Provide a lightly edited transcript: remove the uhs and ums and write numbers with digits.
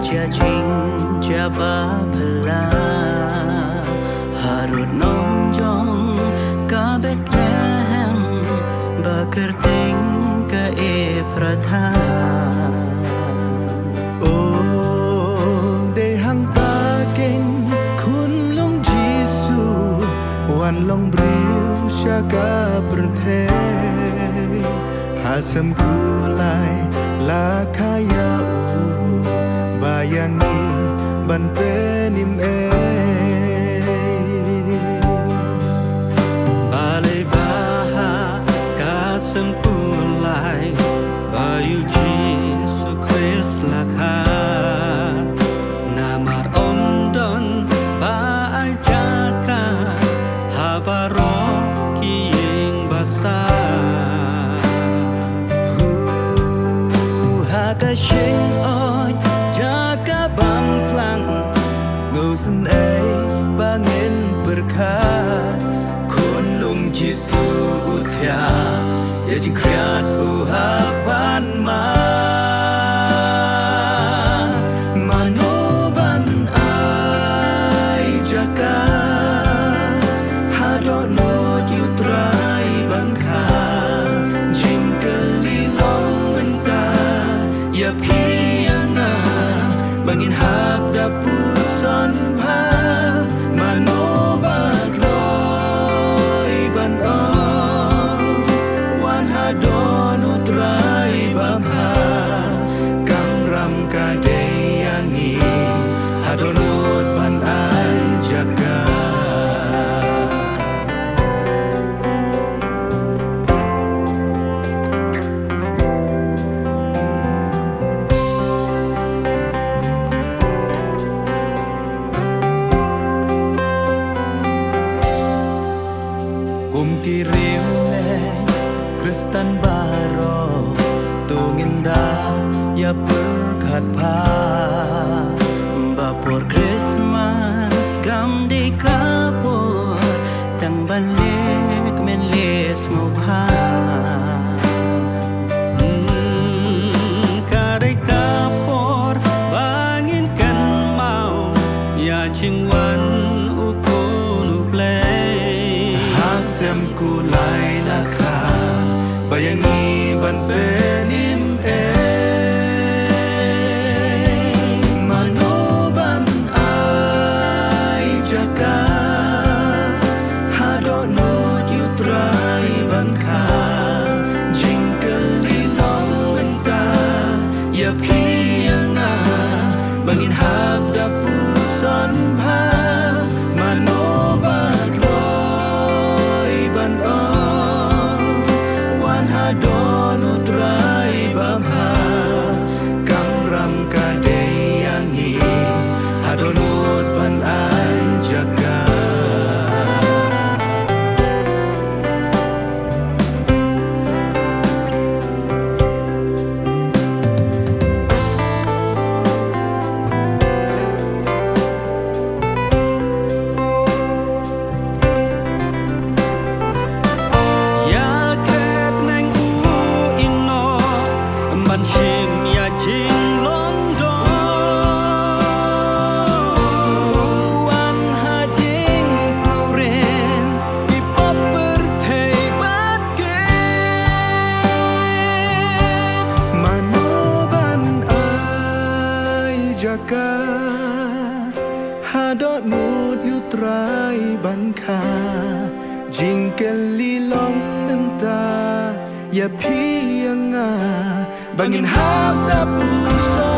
Chia chinh chia ba phala Harut nong jong ka Bethlehem Bakerting ka e pratha Oh để hang ta kinh khun long Giêsu wan long briu shaga berthe hasam kulai la kaya bayangi ban penim Balai baha kasem kulai bayu Jesu Christ lakha namar omdon ba al jaka habaro kiing basa haka shing oi jaka bang plang snow ay bangin berkah kun lung Giêsu uthya ya jing kriat uhapan manoban ai jaka hadot not yutrai bangka jing kelilong menta ya pianga bangin hak dapusan pa manobat loy ban wan hadon utrai bamha kamram kadeyangi hadon ut ban an jaga Kiriu le Kristen baro tunginda ya berkat pa bapur Christmas gam di kapur tang balik men les mau pa kadai kapur bangin kan mau ya cingwan Hasem kulai laka bayangi ban penim manoban ai jaka hadot not yutrai bangka jingkeli long menta ya pianga bangin hak dapusan pa manoban hadon utrai bamha kamram kadeyangi hadon ut ban an jaga Jaga hadot mut yutrai banka jingkeli long menta ya pianga bangin hab dapuso